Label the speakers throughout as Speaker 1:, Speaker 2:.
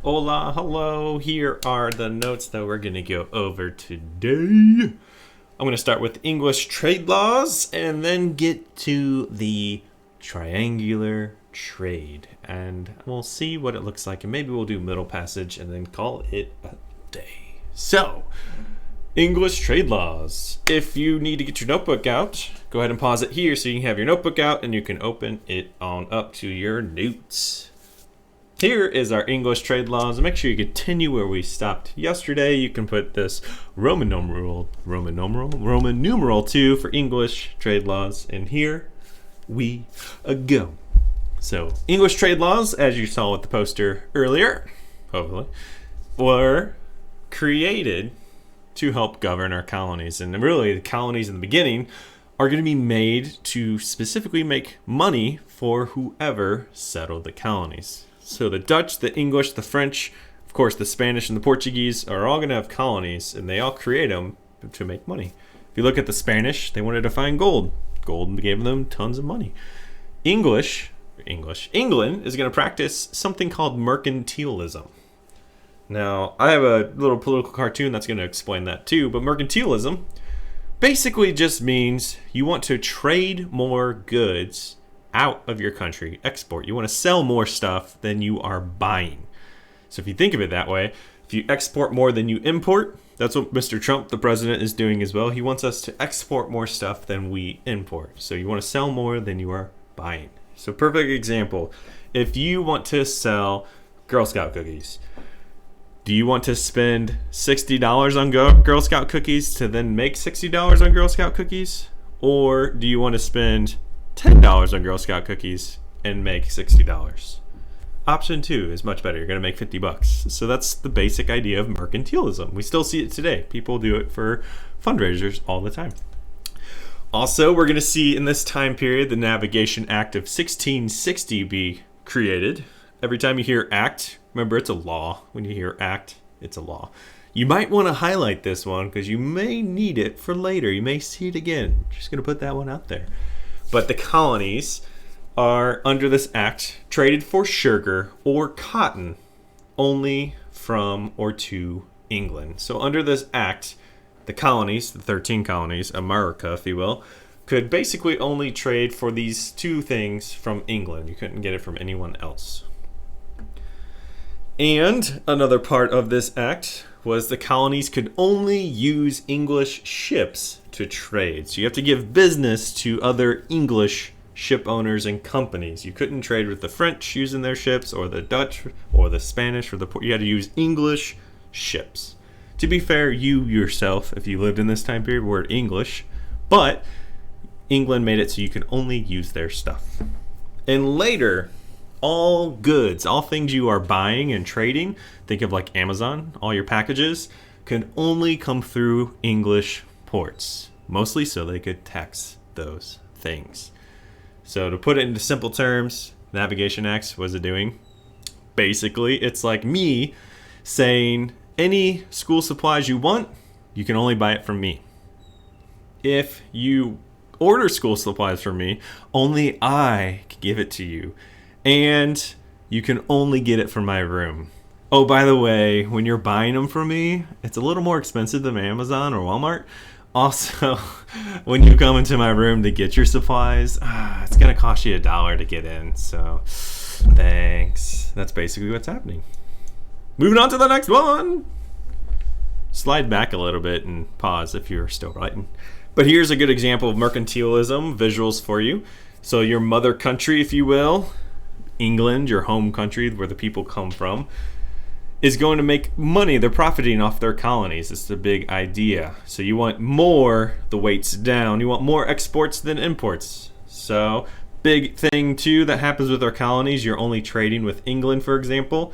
Speaker 1: Hola, hello. Here are the notes that we're going to go over today. I'm going to start with English trade laws and then get to the triangular trade. And we'll see what it looks like. And maybe we'll do middle passage and then call it a day. So, English trade laws. If you need to get your notebook out, go ahead and pause it here so you can have your notebook out and you can open it on up to your notes. Here is our English trade laws. Make sure you continue where we stopped yesterday. You can put this Roman numeral 2 for English trade laws. And here we go. So English trade laws, as you saw with the poster earlier, hopefully, were created to help govern our colonies. And really the colonies in the beginning are going to be made to specifically make money for whoever settled the colonies. So the Dutch, the English, the French, of course the Spanish and the Portuguese are all going to have colonies, and they all create them to make money. If you look at the Spanish, they wanted to find gold. Gold gave them tons of money. England is going to practice something called mercantilism. Now, I have a little political cartoon that's going to explain that too, but mercantilism basically just means you want to trade more goods out of your country, export. You want to sell more stuff than you are buying. So if you think of it that way, if you export more than you import, that's what Mr. Trump, the president, is doing as well. He wants us to export more stuff than we import. So you want to sell more than you are buying. So perfect example, if you want to sell Girl Scout cookies, do you want to spend $60 on Girl Scout cookies to then make $60 on Girl Scout cookies? Or do you want to spend $10 on Girl Scout cookies and make $60? Option 2 is much better. You're going to make $50. So that's the basic idea of mercantilism. We still see it today. People do it for fundraisers all the time. Also, we're going to see in this time period the Navigation Act of 1660 be created. Every time you hear act, remember it's a law. When you hear act, it's a law. You might want to highlight this one because you may need it for later. You may see it again. Just going to put that one out there. But the colonies are, under this act, traded for sugar or cotton only from or to England. So under this act, the colonies, the 13 colonies, America, if you will, could basically only trade for these two things from England. You couldn't get it from anyone else. And another part of this act was the colonies could only use English ships to trade. So you have to give business to other English ship owners and companies. You couldn't trade with the French using their ships, or the Dutch, or the Spanish, or you had to use English ships. To be fair, you yourself, if you lived in this time period, were English, but England made it so you could only use their stuff. And later, all goods, all things you are buying and trading, think of like Amazon, all your packages, can only come through English ports, mostly so they could tax those things. So to put it into simple terms, Navigation Acts, what is it doing? Basically, it's like me saying any school supplies you want, you can only buy it from me. If you order school supplies from me, only I can give it to you. And you can only get it from my room. Oh, by the way, when you're buying them from me, it's a little more expensive than Amazon or Walmart. Also, when you come into my room to get your supplies, it's going to cost you $1 to get in. So, thanks. That's basically what's happening. Moving on to the next one. Slide back a little bit and pause if you're still writing. But here's a good example of mercantilism, visuals for you. So your mother country, if you will, England, your home country where the people come from, is going to make money. They're profiting off their colonies. It's the big idea. So you want more, the weight's down. You want more exports than imports. So big thing too that happens with our colonies, you're only trading with England, for example.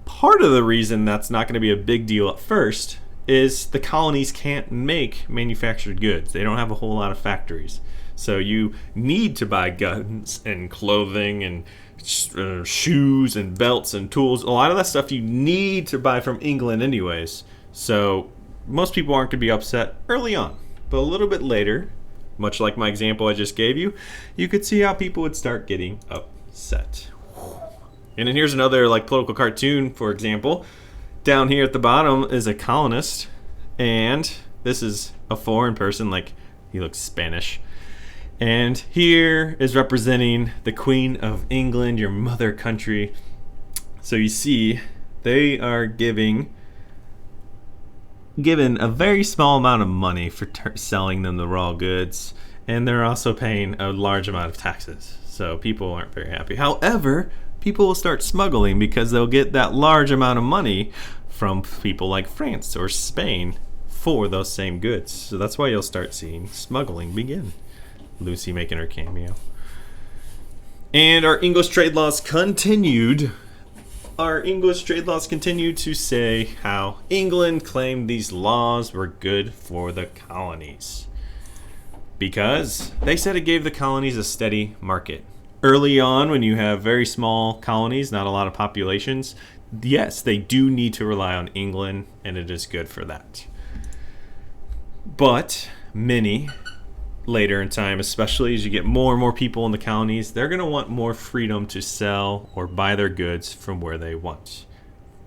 Speaker 1: Part of the reason that's not going to be a big deal at first is the colonies can't make manufactured goods. They don't have a whole lot of factories. So you need to buy guns and clothing and shoes and belts and tools. A lot of that stuff you need to buy from England anyways. So most people aren't going to be upset early on. But a little bit later, much like my example I just gave you, you could see how people would start getting upset. And then here's another like political cartoon, for example. Down here at the bottom is a colonist, and this is a foreign person, like he looks Spanish. And here is representing the Queen of England, your mother country. So you see, they are given a very small amount of money for selling them the raw goods, and they're also paying a large amount of taxes. So people aren't very happy. However, people will start smuggling because they'll get that large amount of money from people like France or Spain for those same goods. So that's why you'll start seeing smuggling begin. Lucy making her cameo. And our English trade laws continued. Our English trade laws continued to say how England claimed these laws were good for the colonies because they said it gave the colonies a steady market. Early on, when you have very small colonies, not a lot of populations, yes, they do need to rely on England, and it is good for that. But many, later in time, especially as you get more and more people in the colonies, they're going to want more freedom to sell or buy their goods from where they want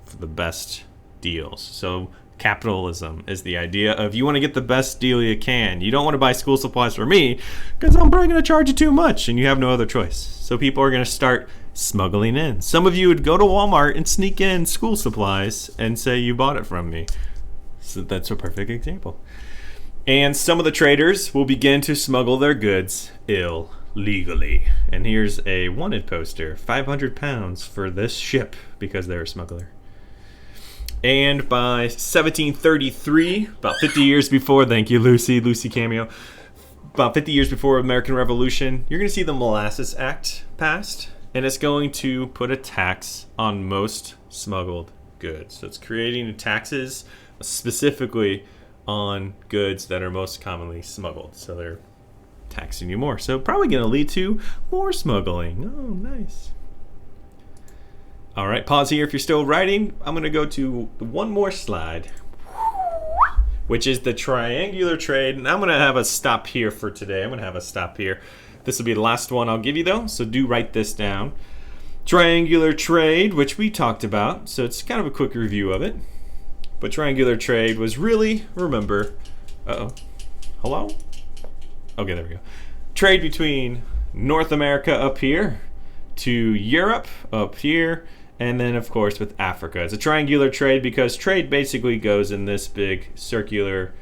Speaker 1: for the best deals. So capitalism is the idea of you want to get the best deal you can. You don't want to buy school supplies from me because I'm probably going to charge you too much and you have no other choice. So people are going to start smuggling in. Some of you would go to Walmart and sneak in school supplies and say you bought it from me. So that's a perfect example. And some of the traders will begin to smuggle their goods illegally. And here's a wanted poster, 500 pounds for this ship because they're a smuggler. And by 1733, about 50 years before, thank you Lucy cameo, about 50 years before American Revolution, you're going to see the Molasses Act passed. And it's going to put a tax on most smuggled goods. So it's creating taxes specifically on goods that are most commonly smuggled. So they're taxing you more. So probably going to lead to more smuggling. Oh, nice. All right, pause here if you're still writing. I'm going to go to one more slide, which is the triangular trade. And I'm going to have a stop here for today. I'm going to have a stop here. This will be the last one I'll give you, though, so do write this down. Triangular trade, which we talked about, so it's kind of a quick review of it. But triangular trade was really, remember, hello? Okay, there we go. Trade between North America up here to Europe up here, and then, of course, with Africa. It's a triangular trade because trade basically goes in this big circular,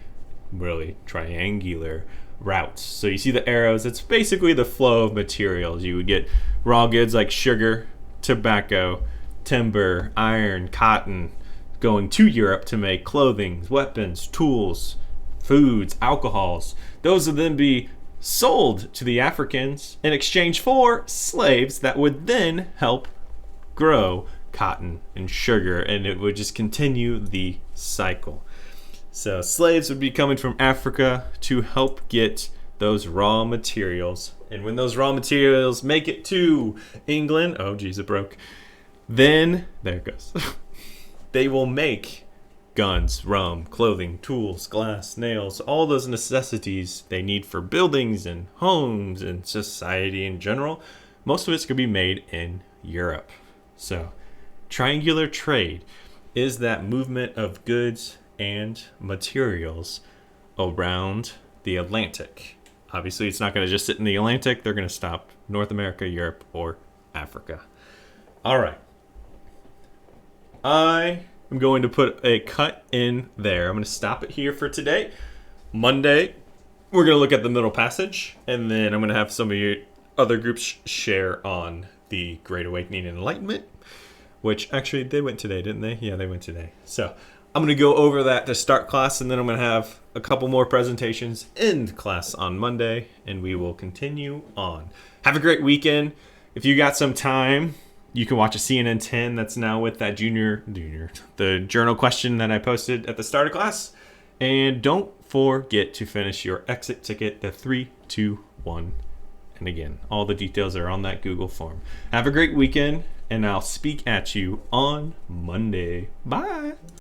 Speaker 1: really triangular routes. So you see the arrows, it's basically the flow of materials. You would get raw goods like sugar, tobacco, timber, iron, cotton, going to Europe to make clothing, weapons, tools, foods, alcohols. Those would then be sold to the Africans in exchange for slaves that would then help grow cotton and sugar, and it would just continue the cycle. So slaves would be coming from Africa to help get those raw materials. And when those raw materials make it to England, oh geez, it broke. Then, there it goes. They will make guns, rum, clothing, tools, glass, nails, all those necessities they need for buildings and homes and society in general. Most of it's going to be made in Europe. So, triangular trade is that movement of goods and materials around the Atlantic. Obviously, it's not going to just sit in the Atlantic. They're going to stop North America, Europe, or Africa. All right. I am going to put a cut in there. I'm going to stop it here for today. Monday, we're going to look at the Middle Passage, and then I'm going to have some of your other groups share on the Great Awakening and Enlightenment, which actually they went today, didn't they? Yeah, they went today. So I'm going to go over that to start class, and then I'm going to have a couple more presentations in class on Monday, and we will continue on. Have a great weekend. If you got some time, you can watch a CNN 10 that's now with that the journal question that I posted at the start of class. And don't forget to finish your exit ticket, the 3, 2, 1. And again, all the details are on that Google form. Have a great weekend, and I'll speak at you on Monday. Bye.